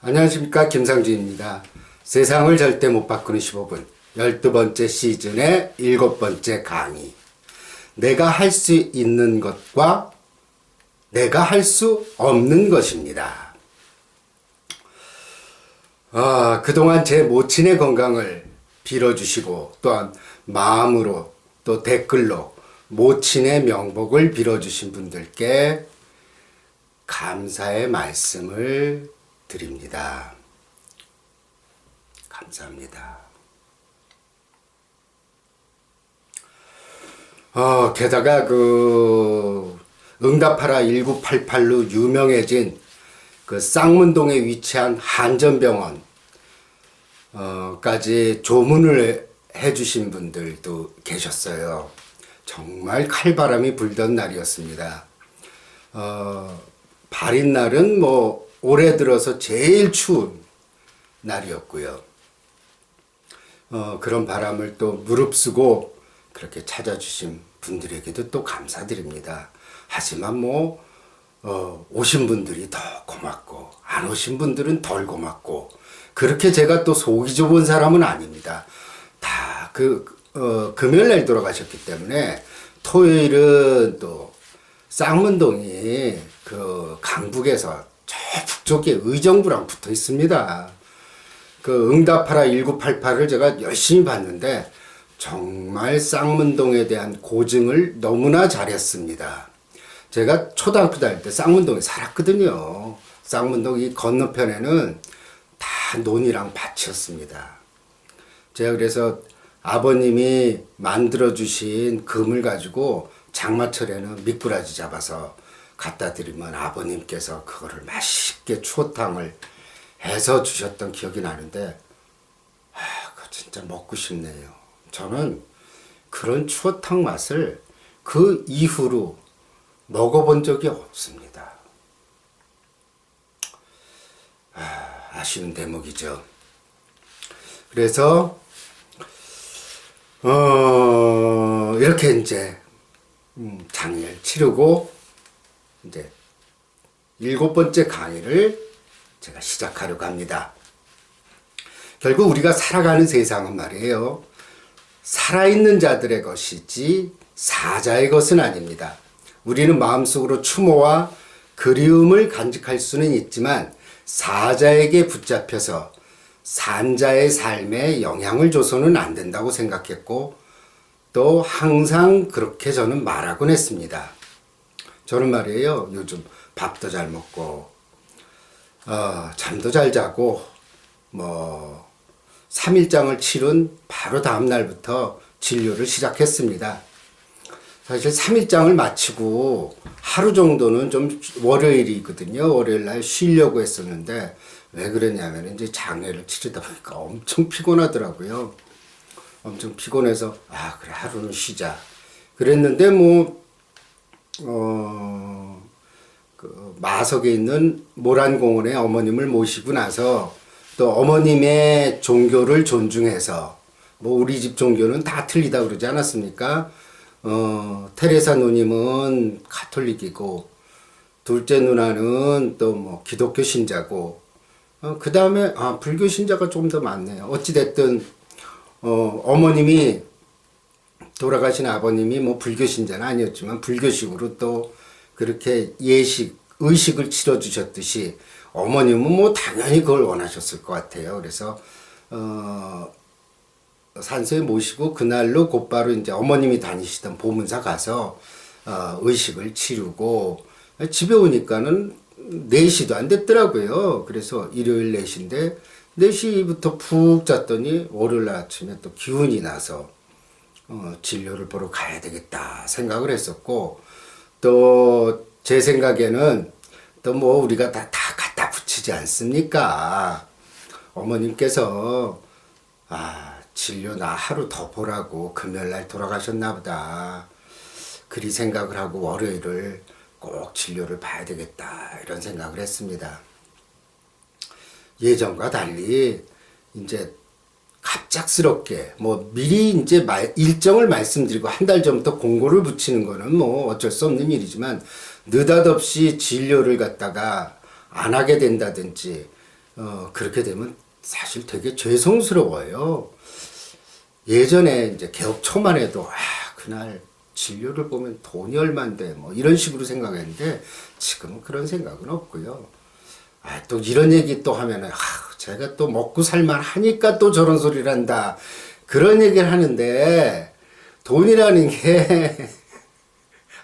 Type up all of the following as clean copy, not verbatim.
안녕하십니까, 김상진입니다. 세상을 절대 못 바꾸는 15분 12번째 시즌의 7번째 강의. 내가 할 수 있는 것과 내가 할 수 없는 것입니다. 그동안 제 모친의 건강을 빌어주시고 또한 마음으로 또 댓글로 모친의 명복을 빌어주신 분들께 감사의 말씀을 드립니다. 감사합니다. 게다가 응답하라 1988로 유명해진 쌍문동에 위치한 한전병원 까지 조문을 해주신 분들도 계셨어요. 정말 칼바람이 불던 날이었습니다. 발인 날은 올해 들어서 제일 추운 날이었고요. 그런 바람을 또 무릅쓰고 그렇게 찾아주신 분들에게도 또 감사드립니다. 하지만 오신 분들이 더 고맙고 안 오신 분들은 덜 고맙고, 그렇게 제가 또 속이 좁은 사람은 아닙니다. 다 금요일날 돌아가셨기 때문에 토요일은 또 쌍문동이 강북에서 저 북쪽에 의정부랑 붙어 있습니다. 응답하라 1988을 제가 열심히 봤는데 정말 쌍문동에 대한 고증을 너무나 잘했습니다. 제가 초등학교 다닐 때 쌍문동에 살았거든요. 쌍문동 이 건너편에는 다 논이랑 밭이었습니다. 제가 그래서 아버님이 만들어주신 금을 가지고 장마철에는 미꾸라지 잡아서 갖다 드리면 아버님께서 그거를 맛있게 추어탕을 해서 주셨던 기억이 나는데, 그거 진짜 먹고 싶네요. 저는 그런 추어탕 맛을 그 이후로 먹어본 적이 없습니다. 아쉬운 대목이죠. 그래서 이렇게 이제 장례를 치르고 이제 7번째 강의를 제가 시작하려고 합니다. 결국 우리가 살아가는 세상은 말이에요, 살아있는 자들의 것이지 사자의 것은 아닙니다. 우리는 마음속으로 추모와 그리움을 간직할 수는 있지만 사자에게 붙잡혀서 산자의 삶에 영향을 줘서는 안 된다고 생각했고, 또 항상 그렇게 저는 말하곤 했습니다. 저는 말이에요, 요즘 밥도 잘 먹고 잠도 잘 자고 3일장을 치른 바로 다음 날부터 진료를 시작했습니다. 사실 3일장을 마치고 하루 정도는 좀, 월요일이거든요. 월요일 날 쉬려고 했었는데 왜 그랬냐면 이제 장례를 치르다 보니까 엄청 피곤하더라고요. 엄청 피곤해서 그래, 하루는 쉬자 그랬는데 마석에 있는 모란공원에 어머님을 모시고 나서 또 어머님의 종교를 존중해서, 우리 집 종교는 다 틀리다 그러지 않았습니까? 테레사 누님은 가톨릭이고 둘째 누나는 또 기독교 신자고, 그 다음에 불교 신자가 좀 더 많네요. 어찌됐든 어머님이, 돌아가신 아버님이 불교 신자는 아니었지만 불교식으로 또 그렇게 의식을 치러주셨듯이 어머님은 당연히 그걸 원하셨을 것 같아요. 그래서 산소에 모시고 그날로 곧바로 이제 어머님이 다니시던 보문사 가서 의식을 치르고 집에 오니까는 4시도 안 됐더라고요. 그래서 일요일 4시인데 4시부터 푹 잤더니 월요일 아침에 또 기운이 나서 진료를 보러 가야 되겠다 생각을 했었고, 또 제 생각에는 또 우리가 다 갖다 붙이지 않습니까? 어머님께서 진료 나 하루 더 보라고 금요일날 돌아가셨나 보다, 그리 생각을 하고 월요일을 꼭 진료를 봐야 되겠다 이런 생각을 했습니다. 예전과 달리 이제 갑작스럽게 미리 이제 일정을 말씀드리고 한 달 전부터 공고를 붙이는 거는 어쩔 수 없는 일이지만, 느닷없이 진료를 갖다가 안 하게 된다든지 그렇게 되면 사실 되게 죄송스러워요. 예전에 이제 개업 초만 해도 그날 진료를 보면 돈이 얼만데 뭐 이런 식으로 생각했는데 지금은 그런 생각은 없고요. 또 이런 얘기 또 하면은 제가 또 먹고 살만 하니까 또 저런 소리를 한다. 그런 얘기를 하는데 돈이라는 게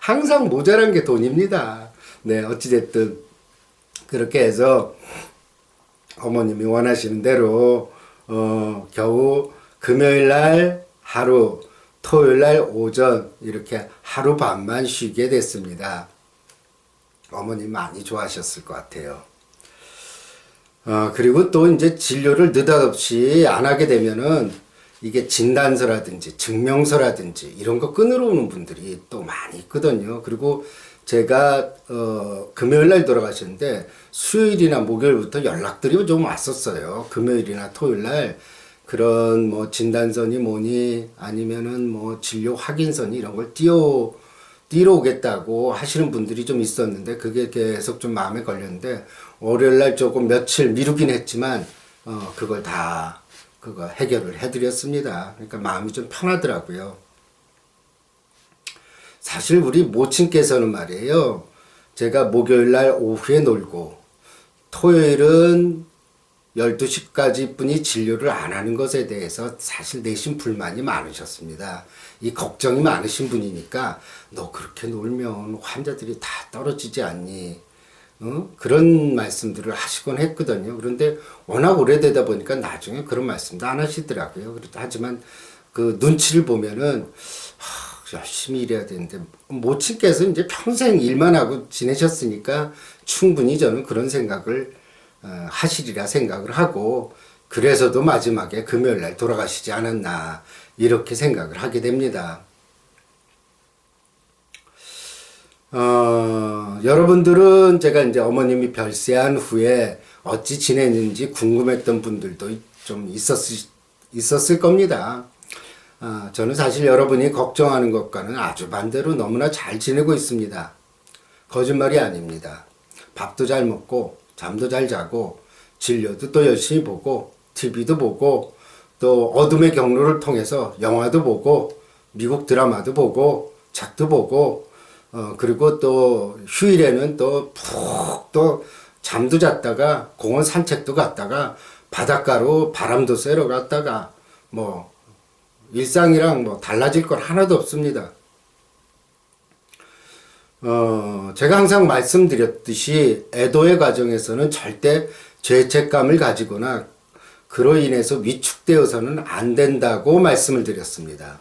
항상 모자란 게 돈입니다. 네, 어찌됐든 그렇게 해서 어머님이 원하시는 대로 겨우 금요일 날 하루, 토요일 날 오전 이렇게 하루 반만 쉬게 됐습니다. 어머님 많이 좋아하셨을 것 같아요. 그리고 또 이제 진료를 느닷없이 안 하게 되면은 이게 진단서라든지 증명서라든지 이런 거 끊으러 오는 분들이 또 많이 있거든요. 그리고 제가 금요일 날 돌아가셨는데 수요일이나 목요일부터 연락들이 좀 왔었어요. 금요일이나 토요일 날 그런 뭐 진단서니 뭐니 아니면은 뭐 진료 확인서니 이런 걸 띄러 오겠다고 하시는 분들이 좀 있었는데 그게 계속 좀 마음에 걸렸는데 월요일 날 조금 며칠 미루긴 했지만 그걸 다 그거 해결을 해드렸습니다. 그러니까 마음이 좀 편하더라고요. 사실 우리 모친께서는 말이에요. 제가 목요일 날 오후에 놀고 토요일은 12시까지 뿐이 진료를 안 하는 것에 대해서 사실 내심 불만이 많으셨습니다. 이 걱정이 많으신 분이니까 너 그렇게 놀면 환자들이 다 떨어지지 않니? 그런 말씀들을 하시곤 했거든요. 그런데 워낙 오래되다 보니까 나중에 그런 말씀도 안 하시더라고요. 하지만 그 눈치를 보면은 열심히 일해야 되는데 모친께서 이제 평생 일만 하고 지내셨으니까 충분히 저는 그런 생각을 하시리라 생각을 하고 그래서도 마지막에 금요일 날 돌아가시지 않았나 이렇게 생각을 하게 됩니다. 여러분들은 제가 이제 어머님이 별세한 후에 어찌 지냈는지 궁금했던 분들도 좀 있었을 겁니다. 저는 사실 여러분이 걱정하는 것과는 아주 반대로 너무나 잘 지내고 있습니다. 거짓말이 아닙니다. 밥도 잘 먹고 잠도 잘 자고 진료도 또 열심히 보고 TV도 보고 또 어둠의 경로를 통해서 영화도 보고 미국 드라마도 보고 책도 보고 그리고 또 휴일에는 또 푹 또 잠도 잤다가 공원 산책도 갔다가 바닷가로 바람도 쐬러 갔다가 뭐 일상이랑 뭐 달라질 건 하나도 없습니다. 제가 항상 말씀드렸듯이 애도의 과정에서는 절대 죄책감을 가지거나 그로 인해서 위축되어서는 안 된다고 말씀을 드렸습니다.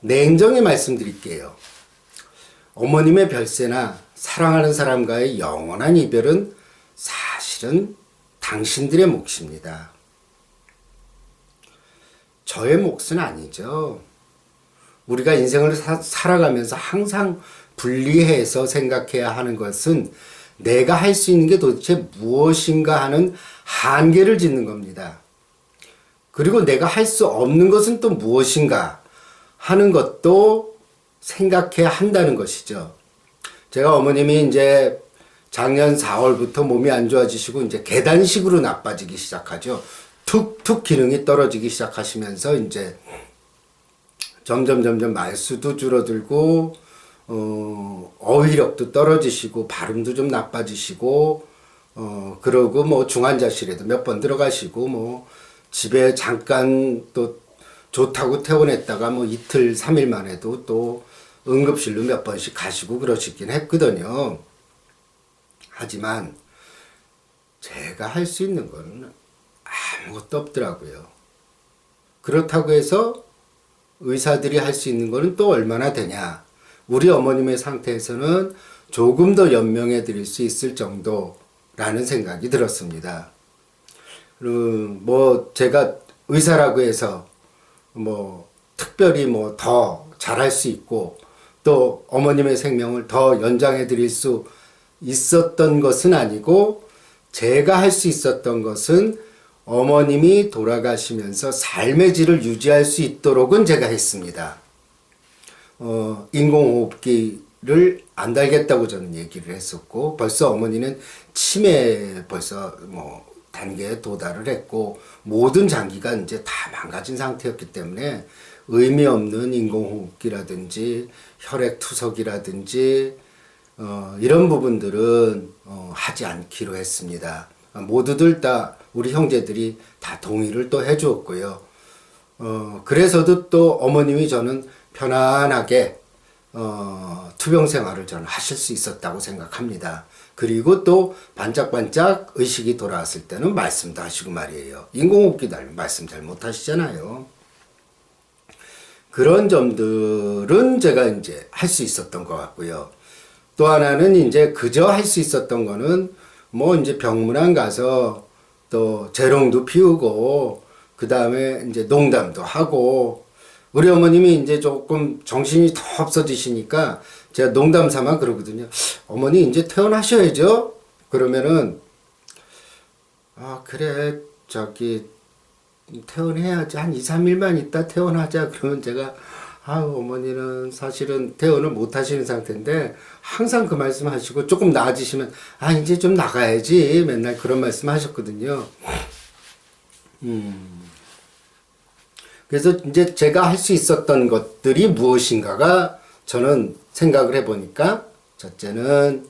냉정히 말씀드릴게요. 어머님의 별세나 사랑하는 사람과의 영원한 이별은 사실은 당신들의 몫입니다. 저의 몫은 아니죠. 우리가 인생을 살아가면서 항상 분리해서 생각해야 하는 것은 내가 할 수 있는 게 도대체 무엇인가 하는 한계를 짓는 겁니다. 그리고 내가 할 수 없는 것은 또 무엇인가 하는 것도 생각해야 한다는 것이죠. 제가 어머님이 이제 작년 4월부터 몸이 안 좋아지시고 이제 계단식으로 나빠지기 시작하죠. 툭툭 기능이 떨어지기 시작하시면서 이제 점점 말수도 줄어들고 어휘력도 떨어지시고 발음도 좀 나빠지시고 그러고 뭐 중환자실에도 몇 번 들어가시고 뭐 집에 잠깐 또 좋다고 퇴원했다가 뭐 이틀 3일 만에도 또 응급실로 몇 번씩 가시고 그러시긴 했거든요. 하지만 제가 할 수 있는 거는 아무것도 없더라고요. 그렇다고 해서 의사들이 할 수 있는 거는 또 얼마나 되냐. 우리 어머님의 상태에서는 조금 더 연명해 드릴 수 있을 정도라는 생각이 들었습니다. 뭐 제가 의사라고 해서 뭐 특별히 뭐 더 잘할 수 있고 또 어머님의 생명을 더 연장해 드릴 수 있었던 것은 아니고 제가 할 수 있었던 것은 어머님이 돌아가시면서 삶의 질을 유지할 수 있도록은 제가 했습니다. 인공호흡기를 안 달겠다고 저는 얘기를 했었고 벌써 어머니는 치매 벌써 뭐 단계에 도달을 했고 모든 장기가 이제 다 망가진 상태였기 때문에 의미 없는 인공호흡기라든지 혈액투석이라든지 이런 부분들은 하지 않기로 했습니다. 모두들 다 우리 형제들이 다 동의를 또 해주었고요. 그래서도 또 어머님이 저는 편안하게 투병 생활을 저는 하실 수 있었다고 생각합니다. 그리고 또 반짝반짝 의식이 돌아왔을 때는 말씀도 하시고 말이에요. 인공호흡기 달면 말씀 잘 못하시잖아요. 그런 점들은 제가 이제 할 수 있었던 것 같고요. 또 하나는 이제 그저 할 수 있었던 거는 뭐 이제 병문안 가서 또 재롱도 피우고 그 다음에 이제 농담도 하고 우리 어머님이 이제 조금 정신이 더 없어지시니까 제가 농담 삼아 그러거든요. 어머니 이제 퇴원하셔야죠. 그러면은 그래 저기 퇴원해야지 한 2, 3일만 있다 퇴원하자. 그러면 제가 어머니는 사실은 퇴원을 못 하시는 상태인데 항상 그 말씀 하시고 조금 나아지시면 이제 좀 나가야지 맨날 그런 말씀 하셨거든요. 그래서 이제 제가 할 수 있었던 것들이 무엇인가가 저는 생각을 해보니까 첫째는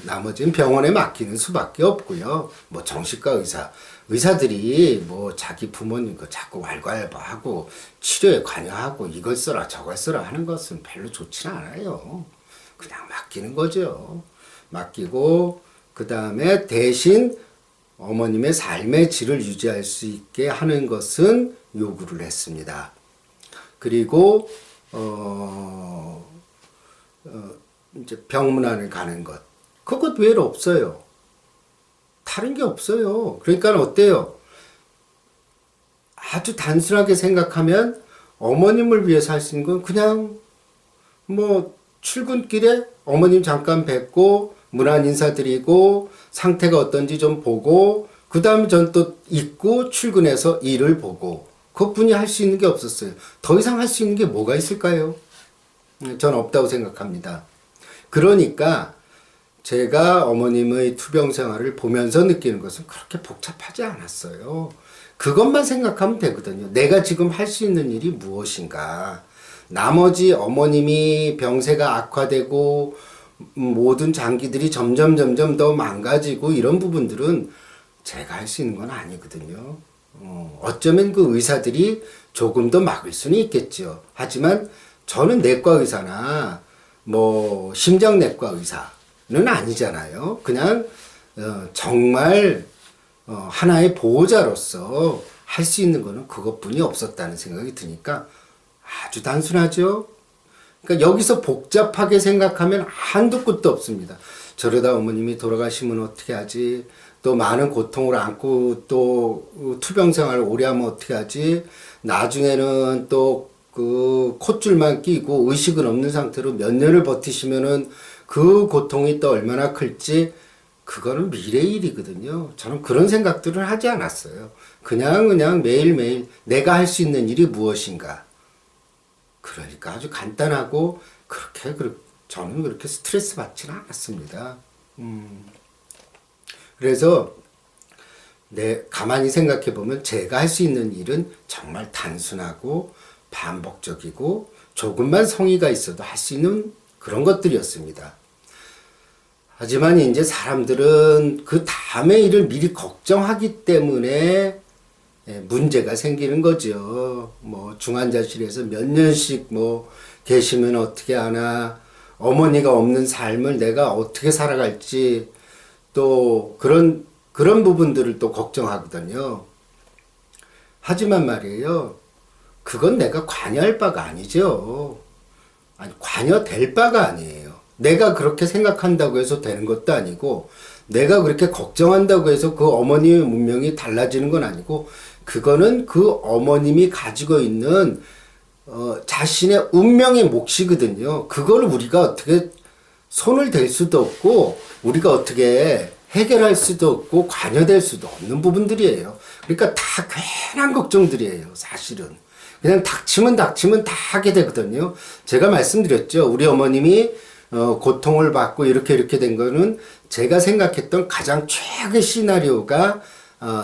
나머지는 병원에 맡기는 수밖에 없고요. 뭐 정신과 의사들이 뭐 자기 부모님 거 자꾸 왈가왈부하고 치료에 관여하고 이걸 써라 저걸 써라 하는 것은 별로 좋지는 않아요. 그냥 맡기는 거죠. 맡기고 그 다음에 대신 어머님의 삶의 질을 유지할 수 있게 하는 것은 요구를 했습니다. 그리고 이제 병문안을 가는 것 그것 외에는 없어요. 다른 게 없어요. 그러니까 어때요? 아주 단순하게 생각하면 어머님을 위해서 할 수 있는 건 그냥 뭐 출근길에 어머님 잠깐 뵙고 문안 인사드리고 상태가 어떤지 좀 보고 그 다음에 전 또 잊고 출근해서 일을 보고 그것뿐이 할 수 있는 게 없었어요. 더 이상 할 수 있는 게 뭐가 있을까요? 전 없다고 생각합니다. 그러니까 제가 어머님의 투병 생활을 보면서 느끼는 것은 그렇게 복잡하지 않았어요. 그것만 생각하면 되거든요. 내가 지금 할 수 있는 일이 무엇인가. 나머지 어머님이 병세가 악화되고 모든 장기들이 점점 더 망가지고 이런 부분들은 제가 할 수 있는 건 아니거든요. 어쩌면 그 의사들이 조금 더 막을 수는 있겠죠. 하지만 저는 내과 의사나 뭐 심장내과 의사는 아니잖아요. 그냥 정말 하나의 보호자로서 할 수 있는 거는 그것뿐이 없었다는 생각이 드니까 아주 단순하죠. 그러니까 여기서 복잡하게 생각하면 한도 끝도 없습니다. 저러다 어머님이 돌아가시면 어떻게 하지? 또 많은 고통을 안고 또 투병 생활을 오래 하면 어떻게 하지? 나중에는 또 그 콧줄만 끼고 의식은 없는 상태로 몇 년을 버티시면은 그 고통이 또 얼마나 클지 그거는 미래의 일이거든요. 저는 그런 생각들을 하지 않았어요. 그냥 매일매일 내가 할 수 있는 일이 무엇인가. 그러니까 아주 간단하고 저는 그렇게 스트레스 받지는 않았습니다. 그래서 가만히 생각해 보면 제가 할 수 있는 일은 정말 단순하고 반복적이고 조금만 성의가 있어도 할 수 있는 그런 것들이었습니다. 하지만 이제 사람들은 그 다음의 일을 미리 걱정하기 때문에 문제가 생기는 거죠. 뭐 중환자실에서 몇 년씩 뭐 계시면 어떻게 하나, 어머니가 없는 삶을 내가 어떻게 살아갈지 또 그런 부분들을 또 걱정하거든요. 하지만 말이에요. 그건 내가 관여할 바가 아니죠. 아니, 관여될 바가 아니에요. 내가 그렇게 생각한다고 해서 되는 것도 아니고, 내가 그렇게 걱정한다고 해서 그 어머님의 운명이 달라지는 건 아니고, 그거는 그 어머님이 가지고 있는 자신의 운명의 몫이거든요. 그걸 우리가 어떻게 손을 댈 수도 없고, 우리가 어떻게 해결할 수도 없고, 관여될 수도 없는 부분들이에요. 그러니까 다 괜한 걱정들이에요, 사실은. 그냥 닥치면 다 하게 되거든요. 제가 말씀드렸죠. 우리 어머님이 고통을 받고 이렇게 된 거는 제가 생각했던 가장 최악의 시나리오가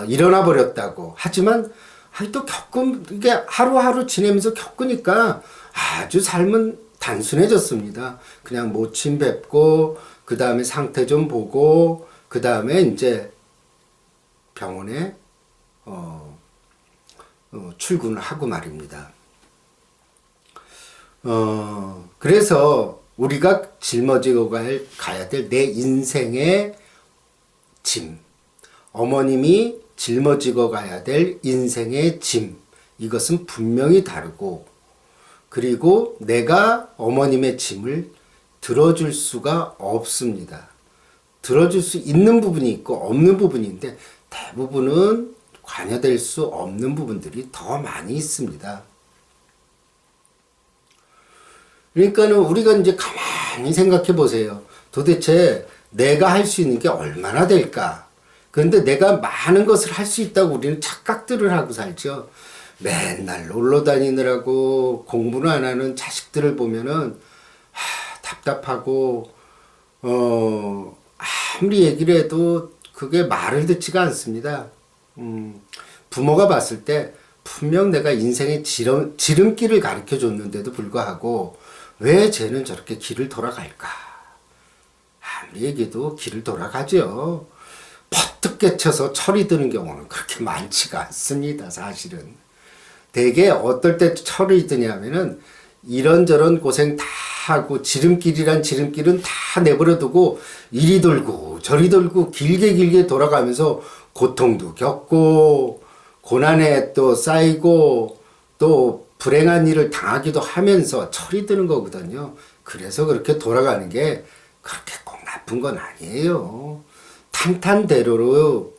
일어나 버렸다고. 하지만 또 이게 하루하루 지내면서 겪으니까 아주 삶은 단순해졌습니다. 그냥 모친 뵙고 그 다음에 상태 좀 보고 그 다음에 이제 병원에 출근을 하고 말입니다. 그래서 우리가 짊어지고 가야 될 내 인생의 짐, 어머님이 짊어지고 가야 될 인생의 짐, 이것은 분명히 다르고, 그리고 내가 어머님의 짐을 들어줄 수가 없습니다. 들어줄 수 있는 부분이 있고 없는 부분인데 대부분은 관여될 수 없는 부분들이 더 많이 있습니다. 그러니까는 우리가 이제 가만히 생각해 보세요. 도대체 내가 할 수 있는 게 얼마나 될까? 그런데 내가 많은 것을 할 수 있다고 우리는 착각들을 하고 살죠. 맨날 놀러 다니느라고 공부는 안 하는 자식들을 보면은 답답하고 아무리 얘기를 해도 그게 말을 듣지가 않습니다. 부모가 봤을 때 분명 내가 인생의 지름길을 가르쳐 줬는데도 불구하고 왜 쟤는 저렇게 길을 돌아갈까? 아무리 얘기해도 길을 돌아가죠. 퍼뜩 깨쳐서 철이 드는 경우는 그렇게 많지가 않습니다. 사실은. 대개 어떨 때 철이 드냐면은 이런저런 고생 다 하고 지름길이란 지름길은 다 내버려두고 이리 돌고 저리 돌고 길게 돌아가면서 고통도 겪고 고난에 또 쌓이고 또 불행한 일을 당하기도 하면서 철이 드는 거거든요. 그래서 그렇게 돌아가는 게 그렇게 꼭 나쁜 건 아니에요. 탄탄대로로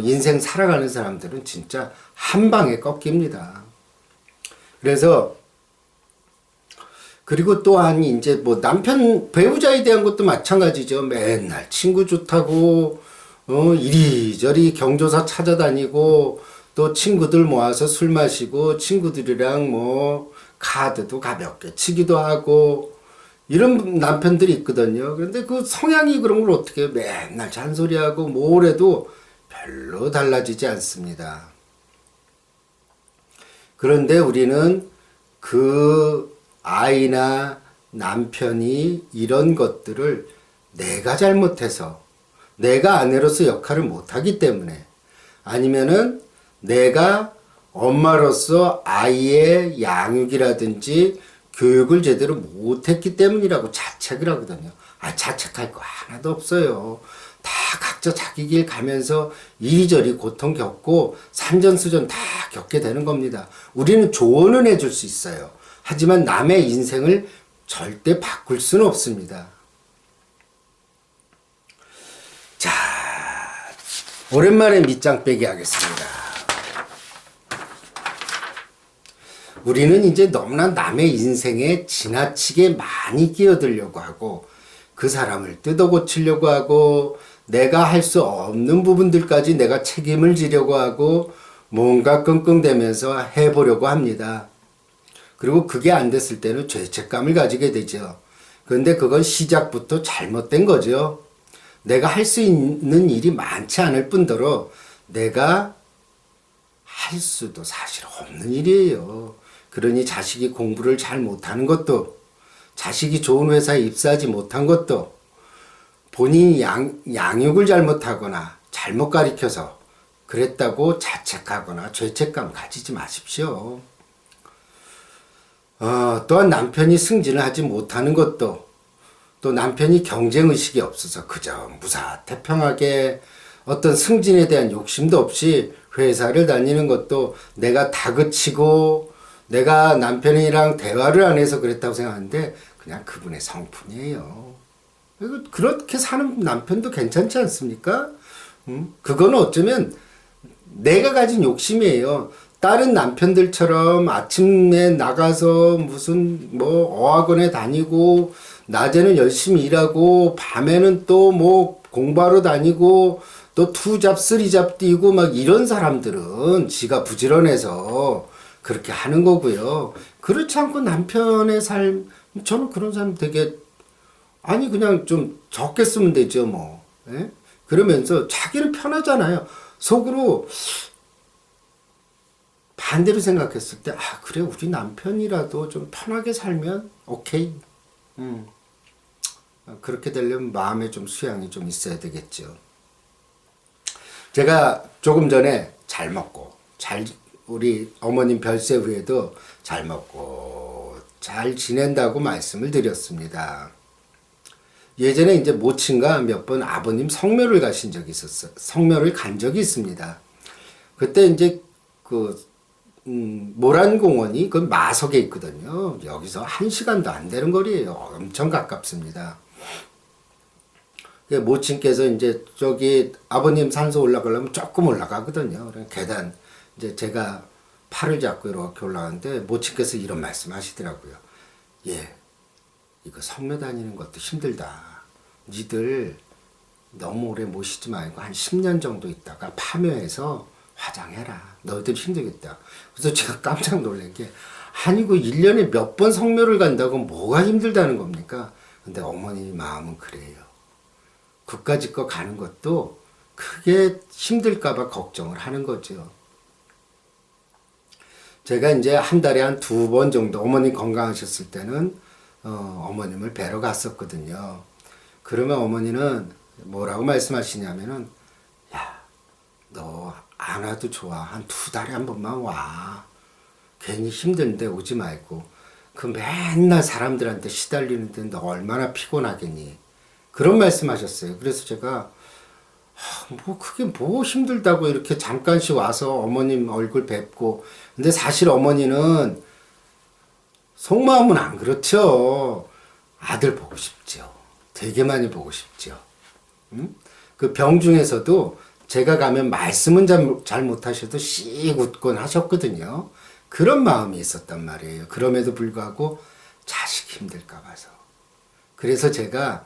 인생 살아가는 사람들은 진짜 한 방에 꺾입니다. 그래서 그리고 또한 이제 뭐 남편 배우자에 대한 것도 마찬가지죠. 맨날 친구 좋다고 이리저리 경조사 찾아다니고 또 친구들 모아서 술 마시고 친구들이랑 뭐 카드도 가볍게 치기도 하고 이런 남편들이 있거든요. 그런데 그 성향이 그런 걸 어떻게 맨날 잔소리하고 뭐래도 별로 달라지지 않습니다. 그런데 우리는 그 아이나 남편이 이런 것들을 내가 잘못해서 내가 아내로서 역할을 못하기 때문에 아니면은 내가 엄마로서 아이의 양육이라든지 교육을 제대로 못했기 때문이라고 자책을 하거든요. 자책할 거 하나도 없어요. 다 각자 자기 길 가면서 이리저리 고통 겪고 산전수전 다 겪게 되는 겁니다. 우리는 조언은 해줄 수 있어요. 하지만 남의 인생을 절대 바꿀 수는 없습니다. 자, 오랜만에 밑장 빼기 하겠습니다. 우리는 이제 너무나 남의 인생에 지나치게 많이 끼어들려고 하고 그 사람을 뜯어고치려고 하고 내가 할 수 없는 부분들까지 내가 책임을 지려고 하고 뭔가 끙끙대면서 해보려고 합니다. 그리고 그게 안 됐을 때는 죄책감을 가지게 되죠. 그런데 그건 시작부터 잘못된 거죠. 내가 할 수 있는 일이 많지 않을 뿐더러 내가 할 수도 사실 없는 일이에요. 그러니 자식이 공부를 잘 못하는 것도 자식이 좋은 회사에 입사하지 못한 것도 본인이 양육을 잘못하거나 잘못 가르쳐서 그랬다고 자책하거나 죄책감 가지지 마십시오. 또한 남편이 승진을 하지 못하는 것도 또 남편이 경쟁의식이 없어서 그저 무사태평하게 어떤 승진에 대한 욕심도 없이 회사를 다니는 것도 내가 다그치고 내가 남편이랑 대화를 안 해서 그랬다고 생각하는데 그냥 그분의 성품이에요. 그렇게 사는 남편도 괜찮지 않습니까? 그거는 어쩌면 내가 가진 욕심이에요. 다른 남편들처럼 아침에 나가서 무슨 뭐 어학원에 다니고 낮에는 열심히 일하고 밤에는 또 뭐 공부하러 다니고 또 투잡 쓰리잡 뛰고 막 이런 사람들은 지가 부지런해서 그렇게 하는 거고요. 그렇지 않고 남편의 삶, 저는 그런 사람 되게, 그냥 좀 적게 쓰면 되죠, 뭐. 예? 그러면서 자기는 편하잖아요. 속으로 반대로 생각했을 때, 아, 그래, 우리 남편이라도 좀 편하게 살면 오케이. 음, 그렇게 되려면 마음에 좀 수양이 좀 있어야 되겠죠. 제가 조금 전에 잘 먹고, 우리 어머님 별세 후에도 잘 먹고, 잘 지낸다고 말씀을 드렸습니다. 예전에 이제 모친과 몇 번 아버님 성묘를 가신 적이 있었어요. 성묘를 간 적이 있습니다. 그때 이제 모란공원이 그 마석에 있거든요. 여기서 1시간도 안 되는 거리예요. 엄청 가깝습니다. 모친께서 이제 저기 아버님 산소 올라가려면 조금 올라가거든요. 계단 이제 제가 팔을 잡고 이렇게 올라가는데 모친께서 이런 말씀 하시더라고요. 예, 이거 성묘 다니는 것도 힘들다. 니들 너무 오래 모시지 말고 한 10년 정도 있다가 파묘해서 화장해라. 너희들 힘들겠다. 그래서 제가 깜짝 놀란 게 아니 그 1년에 몇 번 성묘를 간다고 뭐가 힘들다는 겁니까? 근데 어머니 마음은 그래요. 그까짓 거 가는 것도 크게 힘들까봐 걱정을 하는 거죠. 제가 이제 한 달에 한 2번 정도 어머님 건강하셨을 때는 어머님을 뵈러 갔었거든요. 그러면 어머니는 뭐라고 말씀하시냐면은 야, 너 안 와도 좋아. 한 2달에 한 번만 와. 괜히 힘든데 오지 말고. 그 맨날 사람들한테 시달리는데 너 얼마나 피곤하겠니. 그런 말씀 하셨어요. 그래서 제가 뭐 그게 뭐 힘들다고 이렇게 잠깐씩 와서 어머님 얼굴 뵙고. 근데 사실 어머니는 속마음은 안 그렇죠. 아들 보고 싶죠. 되게 많이 보고 싶죠. 그 병 중에서도 제가 가면 말씀은 잘 못하셔도 씩 웃곤 하셨거든요. 그런 마음이 있었단 말이에요. 그럼에도 불구하고 자식 힘들까 봐서. 그래서 제가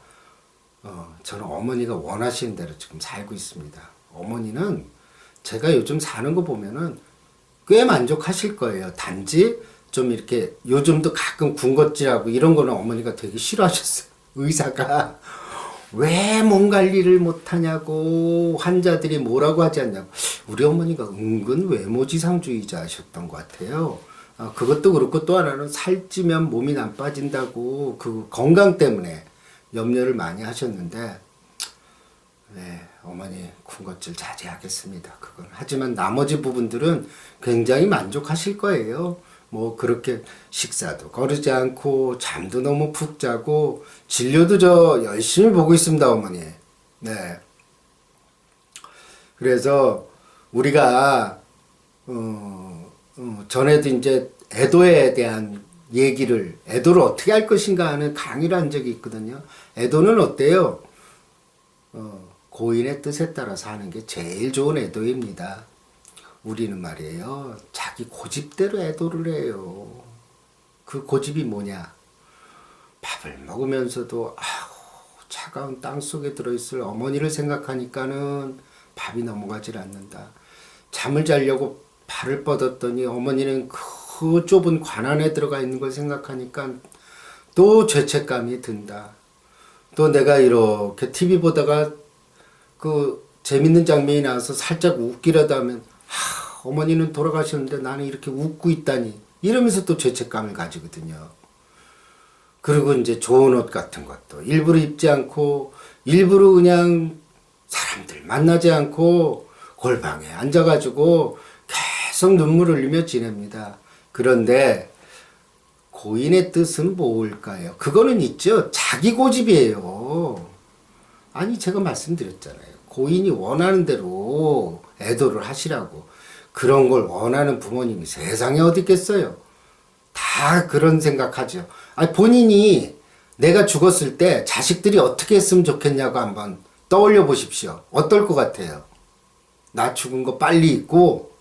저는 어머니가 원하시는 대로 지금 살고 있습니다. 어머니는 제가 요즘 사는 거 보면은 꽤 만족하실 거예요. 단지 좀 이렇게 요즘도 가끔 군것질하고 이런 거는 어머니가 되게 싫어하셨어요. 의사가 왜 몸 관리를 못하냐고 환자들이 뭐라고 하지 않냐고. 우리 어머니가 은근 외모지상주의자셨던 것 같아요. 그것도 그렇고 또 하나는 살찌면 몸이 안 빠진다고 그 건강 때문에 염려를 많이 하셨는데 네, 어머니 군것질 자제하겠습니다. 그건 하지만 나머지 부분들은 굉장히 만족하실 거예요. 뭐 그렇게 식사도 거르지 않고 잠도 너무 푹 자고 진료도 저 열심히 보고 있습니다, 어머니. 네. 그래서 우리가 전에도 이제 애도에 대한 얘기를 애도를 어떻게 할 것인가 하는 강의를 한 적이 있거든요. 애도는 어때요? 고인의 뜻에 따라서 하는 게 제일 좋은 애도입니다. 우리는 말이에요. 자기 고집대로 애도를 해요. 그 고집이 뭐냐? 밥을 먹으면서도 차가운 땅 속에 들어있을 어머니를 생각하니까는 밥이 넘어가질 않는다. 잠을 자려고 발을 뻗었더니 어머니는 그 좁은 관 안에 들어가 있는 걸 생각하니까 또 죄책감이 든다. 또 내가 이렇게 TV 보다가 그 재밌는 장면이 나와서 살짝 웃기려다 하면 어머니는 돌아가셨는데 나는 이렇게 웃고 있다니 이러면서 또 죄책감을 가지거든요. 그리고 이제 좋은 옷 같은 것도 일부러 입지 않고 일부러 그냥 사람들 만나지 않고 골방에 앉아가지고 계속 눈물 흘리며 지냅니다. 그런데 고인의 뜻은 뭘까요? 그거는 있죠. 자기 고집이에요. 아니 제가 말씀드렸잖아요. 고인이 원하는 대로 애도를 하시라고. 그런 걸 원하는 부모님이 세상에 어디 있겠어요. 다 그런 생각하죠. 아니 본인이 내가 죽었을 때 자식들이 어떻게 했으면 좋겠냐고 한번 떠올려 보십시오. 어떨 것 같아요? 나 죽은 거 빨리 잊고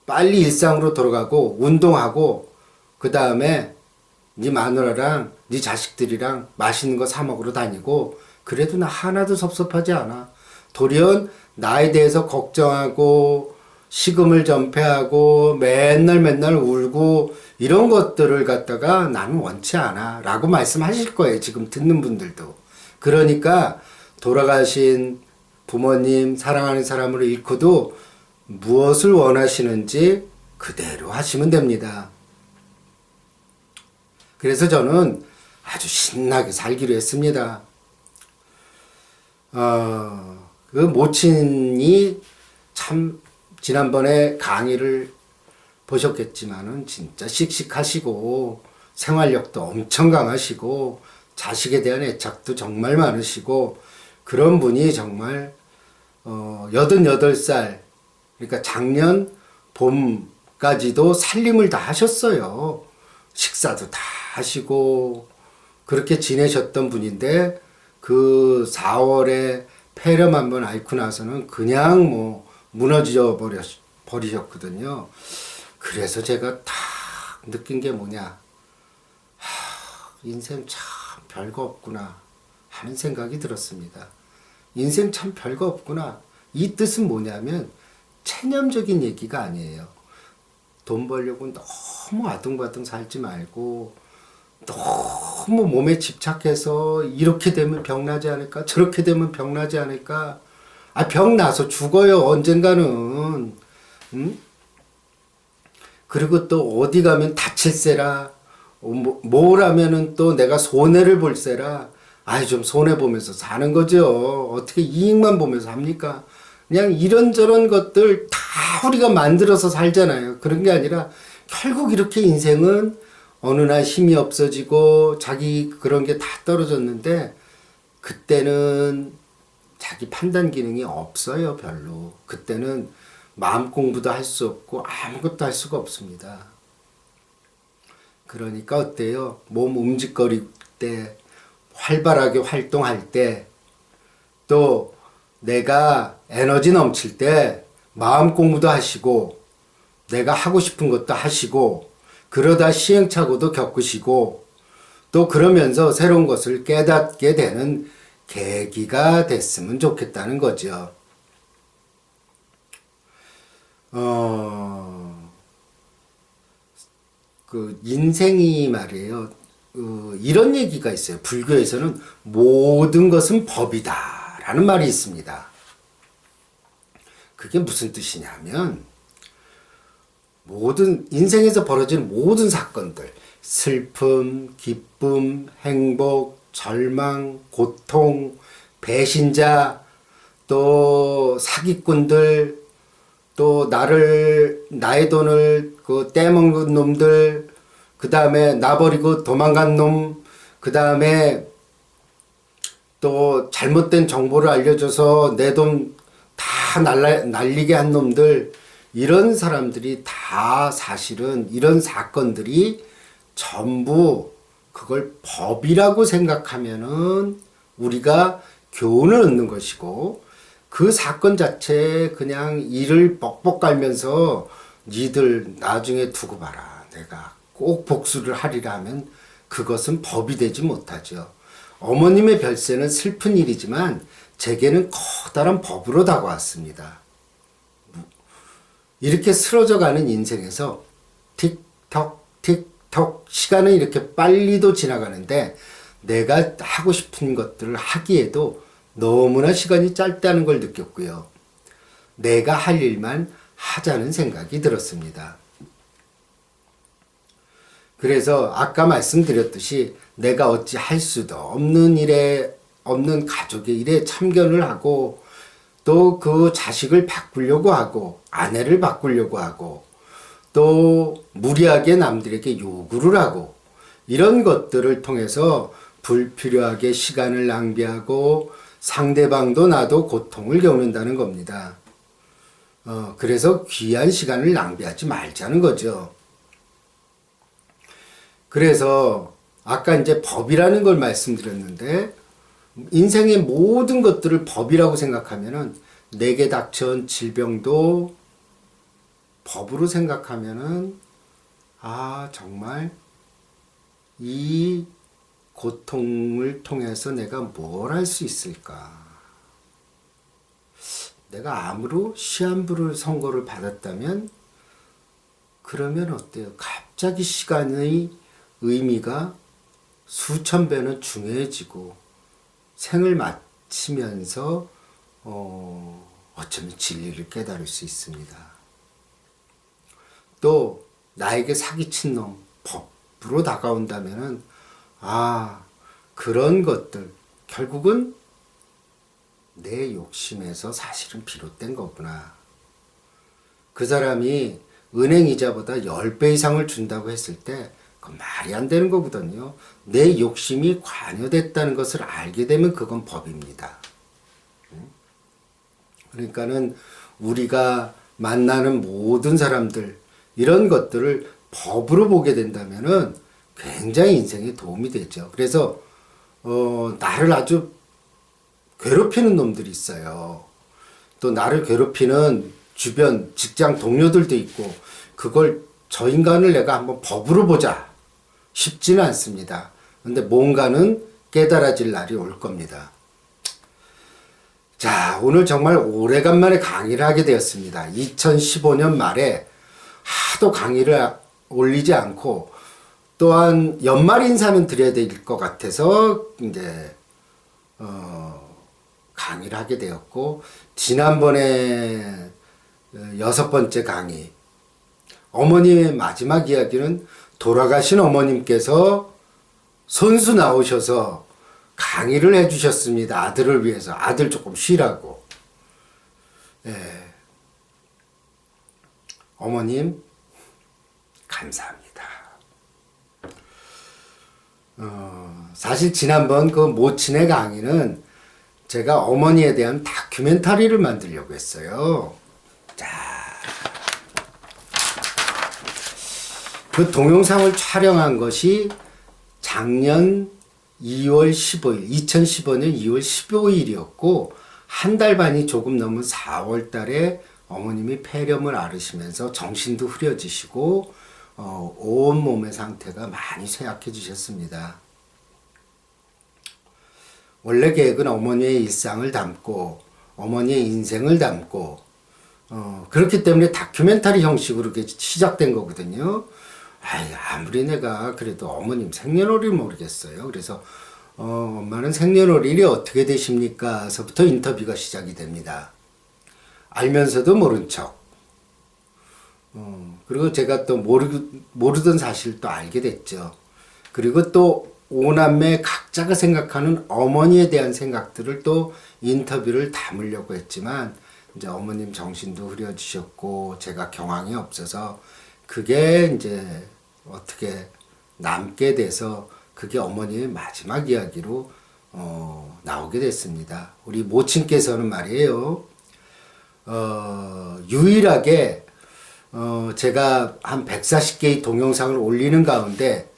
빨리 일상으로 돌아가고 운동하고 그 다음에 네 마누라랑 네 자식들이랑 맛있는 거 사 먹으러 다니고 그래도 나 하나도 섭섭하지 않아. 도리어 나에 대해서 걱정하고 식음을 전폐하고 맨날 울고 이런 것들을 갖다가 나는 원치 않아 라고 말씀하실 거예요. 지금 듣는 분들도. 그러니까 돌아가신 부모님, 사랑하는 사람을 잃고도 무엇을 원하시는지 그대로 하시면 됩니다. 그래서 저는 아주 신나게 살기로 했습니다. 그 모친이 참 지난번에 강의를 보셨겠지만은 진짜 씩씩하시고 생활력도 엄청 강하시고 자식에 대한 애착도 정말 많으시고 그런 분이 정말 88살 그러니까 작년 봄까지도 살림을 다 하셨어요. 식사도 다 하시고 그렇게 지내셨던 분인데 그 4월에 폐렴 한번 앓고 나서는 그냥 뭐 무너져 버리셨거든요. 그래서 제가 딱 느낀 게 뭐냐. 인생 참 별거 없구나 하는 생각이 들었습니다. 인생 참 별거 없구나. 이 뜻은 뭐냐면 체념적인 얘기가 아니에요. 돈 벌려고 너무 아둥바둥 살지 말고 너무 몸에 집착해서 이렇게 되면 병나지 않을까 저렇게 되면 병나지 않을까 병 나서 죽어요 언젠가는. 그리고 또 어디 가면 다칠세라 뭘 하면은 또 내가 손해를 볼세라 좀 손해보면서 사는 거죠. 어떻게 이익만 보면서 합니까? 그냥 이런저런 것들 다 우리가 만들어서 살잖아요. 그런 게 아니라 결국 이렇게 인생은 어느 날 힘이 없어지고 자기 그런 게 다 떨어졌는데 그때는 자기 판단 기능이 없어요. 별로. 그때는 마음 공부도 할 수 없고 아무것도 할 수가 없습니다. 그러니까 어때요? 몸 움직거릴 때 활발하게 활동할 때 또 내가 에너지 넘칠 때 마음 공부도 하시고 내가 하고 싶은 것도 하시고 그러다 시행착오도 겪으시고 또 그러면서 새로운 것을 깨닫게 되는 계기가 됐으면 좋겠다는 거죠. 그 인생이 말이에요. 이런 얘기가 있어요. 불교에서는 모든 것은 법이다 라는 말이 있습니다. 그게 무슨 뜻이냐면 모든 인생에서 벌어지는 모든 사건들 슬픔, 기쁨, 행복, 절망, 고통, 배신자 또 사기꾼들 또 나의 돈을 떼먹는 놈들 그 다음에 나 버리고 도망간 놈 그 다음에 또 잘못된 정보를 알려줘서 내 돈 다 날리게 한 놈들 이런 사람들이 다 사실은 이런 사건들이 전부 그걸 법이라고 생각하면은 우리가 교훈을 얻는 것이고 그 사건 자체에 그냥 이를 뻑뻑 깔면서 니들 나중에 두고 봐라 내가 꼭 복수를 하리라 하면 그것은 법이 되지 못하죠. 어머님의 별세는 슬픈 일이지만 제게는 커다란 법으로 다가왔습니다. 이렇게 쓰러져가는 인생에서 틱톡 틱톡 시간은 이렇게 빨리도 지나가는데 내가 하고 싶은 것들을 하기에도 너무나 시간이 짧다는 걸 느꼈고요. 내가 할 일만 하자는 생각이 들었습니다. 그래서 아까 말씀드렸듯이 내가 어찌 할 수도 없는 일에 없는 가족의 일에 참견을 하고 또 그 자식을 바꾸려고 하고 아내를 바꾸려고 하고 또 무리하게 남들에게 요구를 하고 이런 것들을 통해서 불필요하게 시간을 낭비하고 상대방도 나도 고통을 겪는다는 겁니다. 그래서 귀한 시간을 낭비하지 말자는 거죠. 그래서 아까 이제 법이라는 걸 말씀드렸는데 인생의 모든 것들을 법이라고 생각하면은 내게 닥쳐온 질병도 법으로 생각하면은 정말 이 고통을 통해서 내가 뭘 할 수 있을까? 내가 암으로 시한부를 선고를 받았다면 그러면 어때요? 갑자기 시간의 의미가 수천 배는 중요해지고 생을 다치면서 어쩌면 진리를 깨달을 수 있습니다. 또 나에게 사기친 놈 법으로 다가온다면은 그런 것들 결국은 내 욕심에서 사실은 비롯된 거구나. 그 사람이 은행 이자보다 10배 이상을 준다고 했을 때 그건 말이 안 되는 거거든요. 내 욕심이 관여됐다는 것을 알게 되면 그건 법입니다. 그러니까는 우리가 만나는 모든 사람들 이런 것들을 법으로 보게 된다면은 굉장히 인생에 도움이 되죠. 그래서 나를 아주 괴롭히는 놈들이 있어요. 또 나를 괴롭히는 주변 직장 동료들도 있고 그걸 저 인간을 내가 한번 법으로 보자 쉽지는 않습니다. 근데 뭔가는 깨달아질 날이 올 겁니다. 자, 오늘 정말 오래간만에 강의를 하게 되었습니다. 2015년 말에 하도 강의를 올리지 않고 또한 연말 인사는 드려야 될 것 같아서 이제 강의를 하게 되었고 지난번에 6번째 강의 어머님의 마지막 이야기는 돌아가신 어머님께서 손수 나오셔서 강의를 해주셨습니다. 아들을 위해서. 아들 조금 쉬라고. 예. 어머님 감사합니다. 사실 지난번 그 모친의 강의는 제가 어머니에 대한 다큐멘터리를 만들려고 했어요. 자, 그 동영상을 촬영한 것이 작년 2월 15일, 2015년 2월 15일이었고 한 달 반이 조금 넘은 4월 달에 어머님이 폐렴을 앓으시면서 정신도 흐려지시고 온몸의 상태가 많이 쇠약해지셨습니다. 원래 계획은 어머니의 일상을 담고 어머니의 인생을 담고 그렇기 때문에 다큐멘터리 형식으로 시작된 거거든요. 아무리 내가 그래도 어머님 생년월일 모르겠어요. 그래서 엄마는 생년월일이 어떻게 되십니까? 서부터 인터뷰가 시작이 됩니다. 알면서도 모른 척. 그리고 제가 또 모르던 사실을 또 알게 됐죠. 그리고 또 오남매 각자가 생각하는 어머니에 대한 생각들을 또 인터뷰를 담으려고 했지만 이제 어머님 정신도 흐려지셨고 제가 경황이 없어서 그게 이제 어떻게 남게 돼서 그게 어머니의 마지막 이야기로 나오게 됐습니다. 우리 모친께서는 말이에요. 유일하게 제가 한 140개의 동영상을 올리는 가운데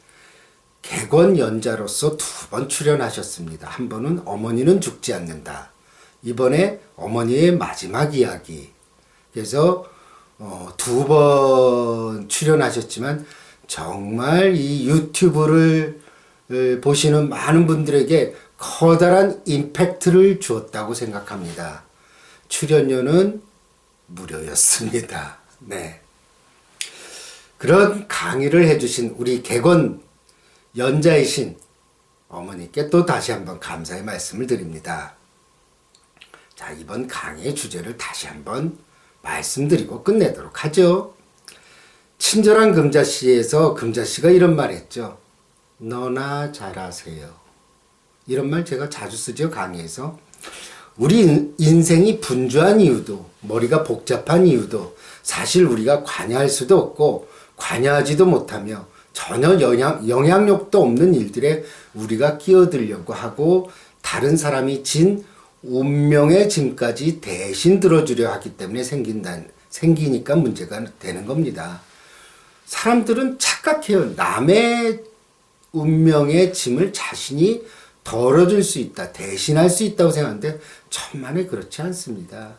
객원 연자로서 2번 출연하셨습니다. 한 번은 어머니는 죽지 않는다. 이번에 어머니의 마지막 이야기. 그래서 2번 출연하셨지만 정말 이 유튜브를 보시는 많은 분들에게 커다란 임팩트를 주었다고 생각합니다. 출연료는 무료였습니다. 네. 그런 강의를 해주신 우리 객원 연자이신 어머니께 또 다시 한번 감사의 말씀을 드립니다. 자, 이번 강의의 주제를 다시 한번 말씀드리고 끝내도록 하죠. 친절한 금자씨에서 금자씨가 이런 말 했죠. 너나 잘하세요. 이런 말 제가 자주 쓰죠, 강의에서. 우리 인생이 분주한 이유도, 머리가 복잡한 이유도 사실 우리가 관여할 수도 없고 관여하지도 못하며 전혀 영향력도 없는 일들에 우리가 끼어들려고 하고 다른 사람이 진 운명의 짐까지 대신 들어주려 하기 때문에 생기니까 문제가 되는 겁니다. 사람들은 착각해요. 남의 운명의 짐을 자신이 덜어줄 수 있다, 대신할 수 있다고 생각하는데 천만에 그렇지 않습니다.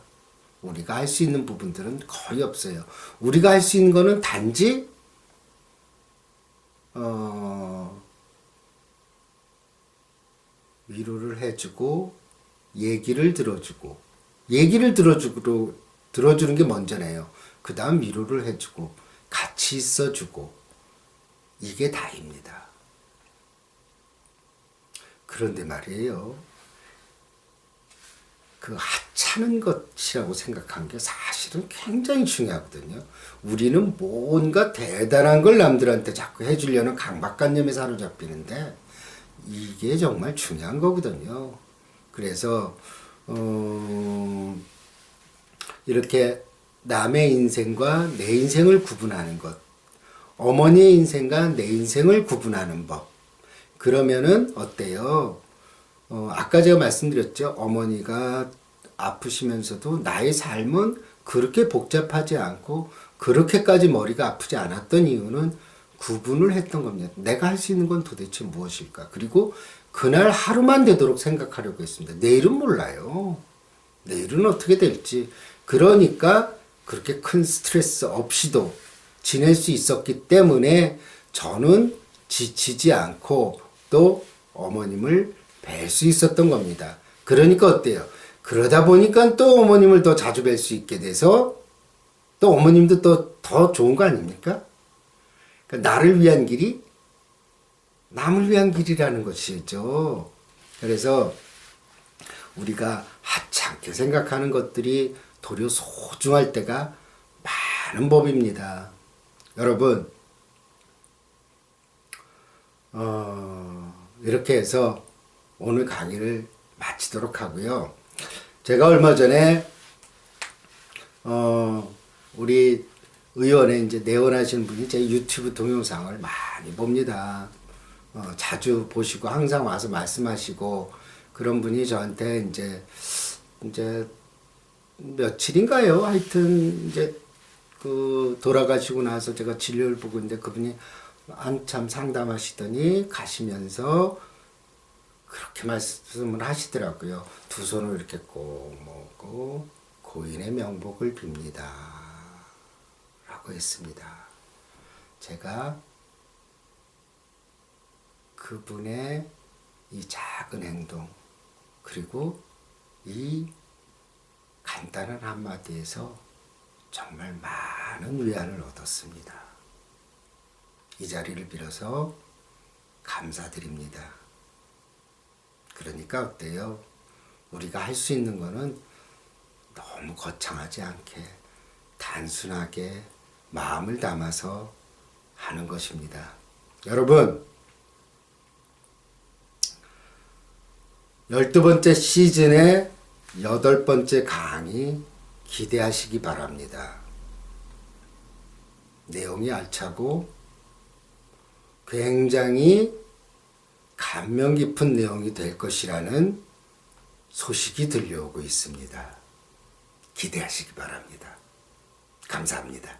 우리가 할 수 있는 부분들은 거의 없어요. 우리가 할 수 있는 거는 단지 위로를 해주고 얘기를 들어주고 들어주는 게 먼저네요. 그 다음 위로를 해주고 같이 있어주고 이게 다입니다. 그런데 말이에요. 그 하찮은 것이라고 생각한 게 사실은 굉장히 중요하거든요. 우리는 뭔가 대단한 걸 남들한테 자꾸 해주려는 강박관념에 사로잡히는데 이게 정말 중요한 거거든요. 그래서 이렇게 남의 인생과 내 인생을 구분하는 것, 어머니의 인생과 내 인생을 구분하는 법. 그러면은 어때요? 아까 제가 말씀드렸죠. 어머니가 아프시면서도 나의 삶은 그렇게 복잡하지 않고 그렇게까지 머리가 아프지 않았던 이유는 구분을 했던 겁니다. 내가 할 수 있는 건 도대체 무엇일까? 그리고 그날 하루만 되도록 생각하려고 했습니다. 내일은 몰라요. 내일은 어떻게 될지. 그러니까 그렇게 큰 스트레스 없이도 지낼 수 있었기 때문에 저는 지치지 않고 또 어머님을 뵐 수 있었던 겁니다. 그러니까 어때요? 그러다 보니까 또 어머님을 더 자주 뵐 수 있게 돼서 또 어머님도 또 더 좋은 거 아닙니까? 그러니까 나를 위한 길이 남을 위한 길이라는 것이죠. 그래서 우리가 하찮게 생각하는 것들이 도리어 소중할 때가 많은 법입니다. 여러분, 이렇게 해서 오늘 강의를 마치도록 하고요. 제가 얼마 전에 우리 의원에 이제 내원하시는 분이 제 유튜브 동영상을 많이 봅니다. 자주 보시고 항상 와서 말씀하시고 그런 분이 저한테 이제 며칠인가요? 하여튼 이제 그 돌아가시고 나서 제가 진료를 보고 있는데 그분이 한참 상담하시더니 가시면서 그렇게 말씀을 하시더라고요. 두 손을 이렇게 꼭 모으고 고인의 명복을 빕니다. 라고 했습니다. 제가 그분의 이 작은 행동 그리고 이 간단한 한마디에서 정말 많은 위안을 얻었습니다. 이 자리를 빌어서 감사드립니다. 그러니까 어때요? 우리가 할 수 있는 거는 너무 거창하지 않게 단순하게 마음을 담아서 하는 것입니다. 여러분, 12번째 시즌의 8번째 강의 기대하시기 바랍니다. 내용이 알차고 굉장히 감명 깊은 내용이 될 것이라는 소식이 들려오고 있습니다. 기대하시기 바랍니다. 감사합니다.